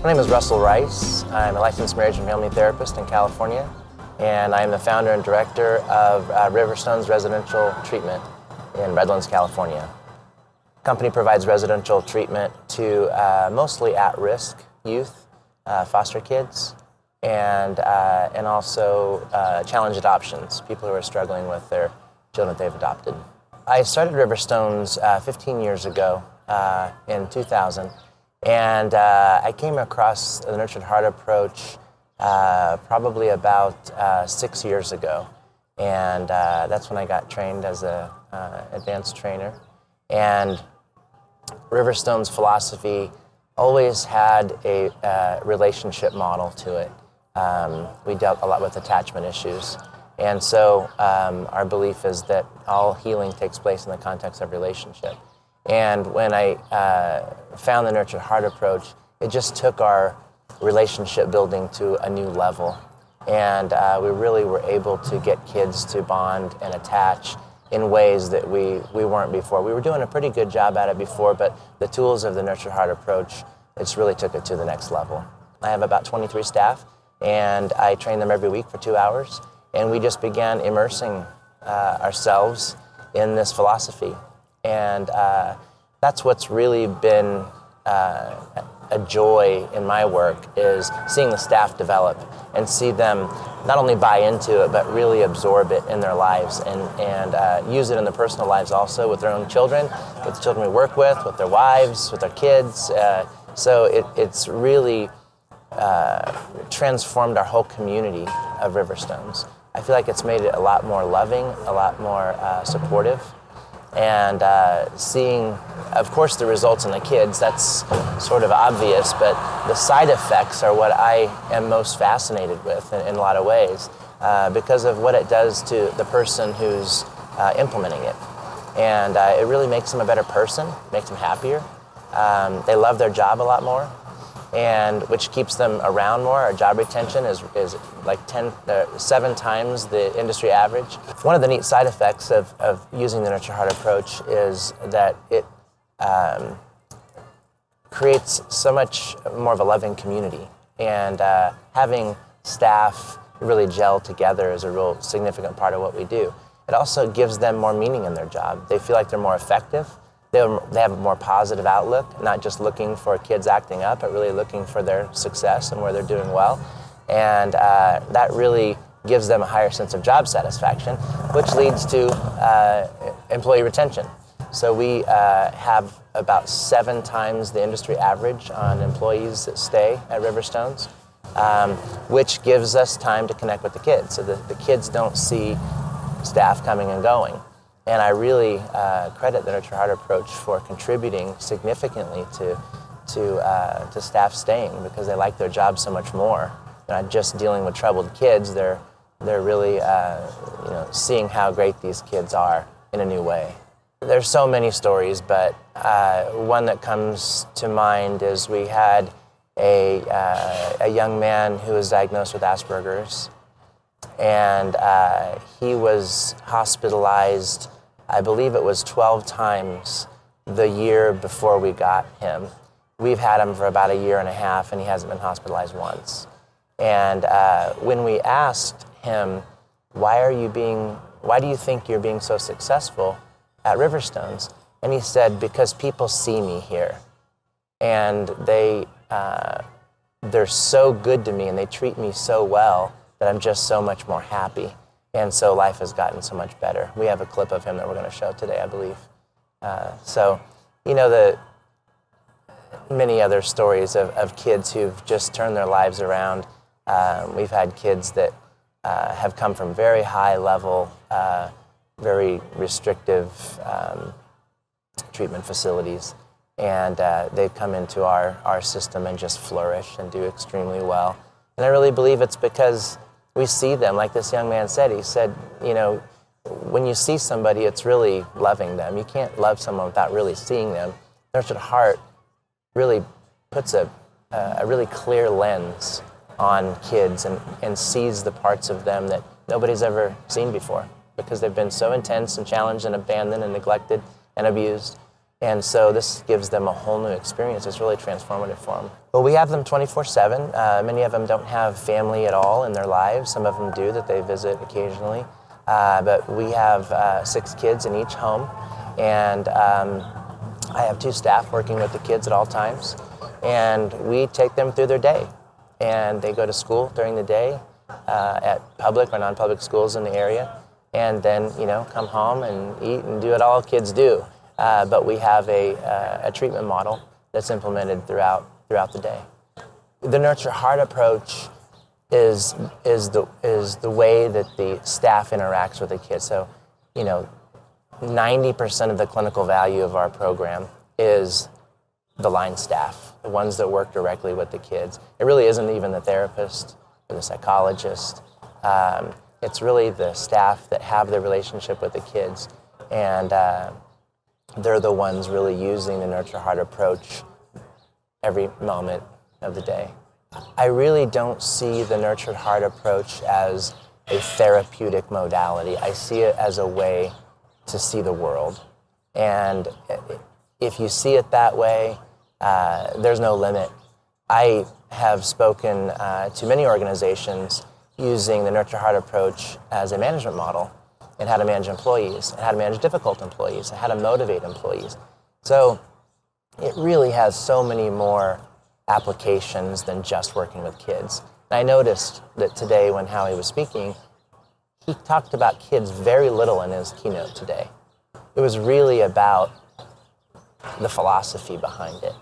My name is Russell Rice. I'm a licensed marriage and family therapist in California, and I am the founder and director of Riverstones Residential Treatment in Redlands, California. The company provides residential treatment to mostly at-risk youth, foster kids, and also challenge adoptions, people who are struggling with their children that they've adopted. I started Riverstones 15 years ago in 2000, and I came across the Nurtured Heart approach probably about 6 years ago, and that's when I got trained as an advanced trainer. And Riverstones' philosophy always had a relationship model to it. We dealt a lot with attachment issues. And so our belief is that all healing takes place in the context of relationship. And when I found the Nurtured Heart approach, it just took our relationship building to a new level. And we really were able to get kids to bond and attach in ways that we weren't before. We were doing a pretty good job at it before, but the tools of the Nurtured Heart approach, it's really took it to the next level. I have about 23 staff, and I train them every week for 2 hours. And we just began immersing ourselves in this philosophy. And that's what's really been a joy in my work, is seeing the staff develop and see them not only buy into it, but really absorb it in their lives and use it in their personal lives also, with their own children, with the children we work with their wives, with their kids. So it's really transformed our whole community of Riverstones. I feel like it's made it a lot more loving, a lot more supportive, and seeing, of course, the results in the kids, that's sort of obvious, but the side effects are what I am most fascinated with in a lot of ways, because of what it does to the person who's implementing it. And it really makes them a better person, makes them happier. They love their job a lot more, and which keeps them around more. Our job retention is like 7 times the industry average. One of the neat side effects of using the Nurtured Heart approach is that it creates so much more of a loving community, and having staff really gel together is a real significant part of what we do. It also gives them more meaning in their job. They feel like they're more effective. They have a more positive outlook, not just looking for kids acting up, but really looking for their success and where they're doing well. And that really gives them a higher sense of job satisfaction, which leads to employee retention. So we have about 7 times the industry average on employees that stay at Riverstones, which gives us time to connect with the kids. So the kids don't see staff coming and going. And I really credit the Nurtured Heart approach for contributing significantly to staff staying, because they like their job so much more. They're not just dealing with troubled kids, they're really seeing how great these kids are in a new way. There's so many stories, but one that comes to mind is we had a young man who was diagnosed with Asperger's, and he was hospitalized, I believe it was 12 times the year before we got him. We've had him for about 1.5 years, and he hasn't been hospitalized once. And when we asked him, why do you think you're being so successful at Riverstones? And he said, because people see me here, and they're so good to me, and they treat me so well that I'm just so much more happy. And so life has gotten so much better. We have a clip of him that we're going to show today, I believe. The many other stories of kids who've just turned their lives around. We've had kids that have come from very high level, very restrictive treatment facilities, and they've come into our system and just flourish and do extremely well. And I really believe it's because we see them, like this young man said. He said, when you see somebody, it's really loving them. You can't love someone without really seeing them. Nurtured Heart really puts a really clear lens on kids and sees the parts of them that nobody's ever seen before, because they've been so intense and challenged and abandoned and neglected and abused. And so this gives them a whole new experience. It's really transformative for them. Well, we have them 24/7. Many of them don't have family at all in their lives. Some of them do, that they visit occasionally. But we have 6 kids in each home. And I have 2 staff working with the kids at all times. And we take them through their day. And they go to school during the day at public or non-public schools in the area. And then, come home and eat and do what all kids do. But we have a treatment model that's implemented throughout the day. The Nurture Heart approach is the way that the staff interacts with the kids. So, 90% of the clinical value of our program is the line staff, the ones that work directly with the kids. It really isn't even the therapist or the psychologist. It's really the staff that have the relationship with the kids, and they're the ones really using the Nurture Heart approach every moment of the day. I really don't see the Nurtured Heart approach as a therapeutic modality. I see it as a way to see the world. And if you see it that way, there's no limit. I have spoken to many organizations using the Nurture Heart approach as a management model, and how to manage employees, and how to manage difficult employees, and how to motivate employees. So it really has so many more applications than just working with kids. And I noticed that today when Howie was speaking, he talked about kids very little in his keynote today. It was really about the philosophy behind it.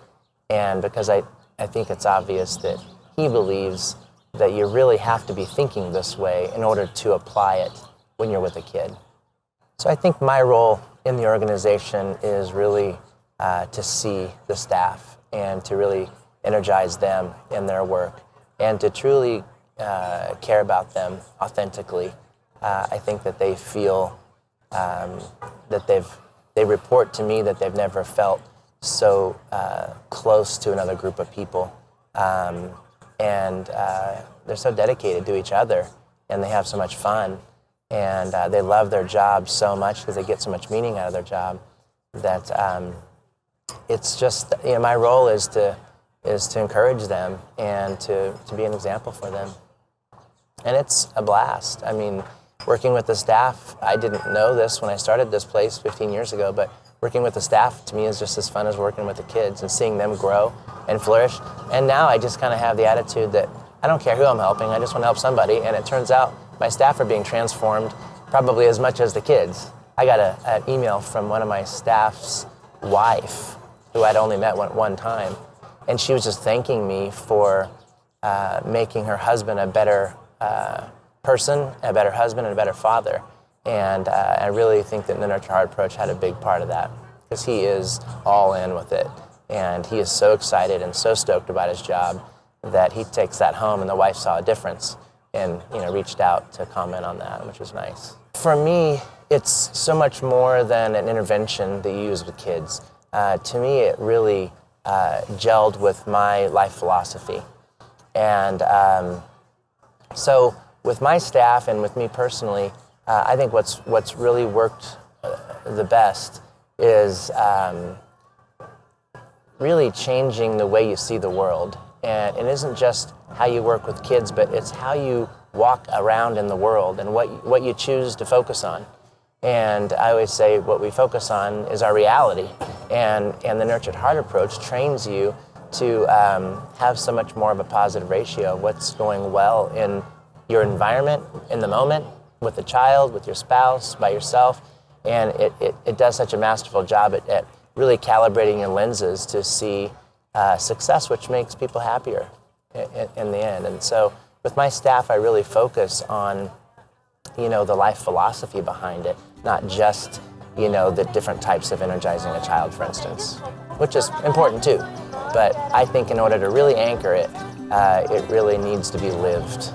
And because I think it's obvious that he believes that you really have to be thinking this way in order to apply it when you're with a kid. So I think my role in the organization is really to see the staff and to really energize them in their work and to truly care about them authentically. I think that they feel that they report to me that they've never felt so close to another group of people. And they're so dedicated to each other, and they have so much fun, and they love their job so much because they get so much meaning out of their job that it's just, my role is to encourage them and to be an example for them. And it's a blast. I mean, working with the staff, I didn't know this when I started this place 15 years ago, but working with the staff to me is just as fun as working with the kids and seeing them grow and flourish. And now I just kind of have the attitude that I don't care who I'm helping, I just want to help somebody. And it turns out my staff are being transformed probably as much as the kids. I got an email from one of my staff's wife, who I'd only met one time, and she was just thanking me for making her husband a better person, a better husband, and a better father. And I really think that the Nurture Heart approach had a big part of that, because he is all in with it. And he is so excited and so stoked about his job that he takes that home, and the wife saw a difference and reached out to comment on that, which was nice. For me, it's so much more than an intervention that you use with kids. To me, it really gelled with my life philosophy. And so with my staff and with me personally, I think what's really worked the best is really changing the way you see the world. And it isn't just how you work with kids, but it's how you walk around in the world and what you choose to focus on. And I always say what we focus on is our reality. And the Nurtured Heart approach trains you to have so much more of a positive ratio of what's going well in your environment, in the moment, with the child, with your spouse, by yourself. And it does such a masterful job at really calibrating your lenses to see success, which makes people happier in the end. And so with my staff, I really focus on, the life philosophy behind it, not just, the different types of energizing a child, for instance, which is important too. But I think in order to really anchor it, it really needs to be lived.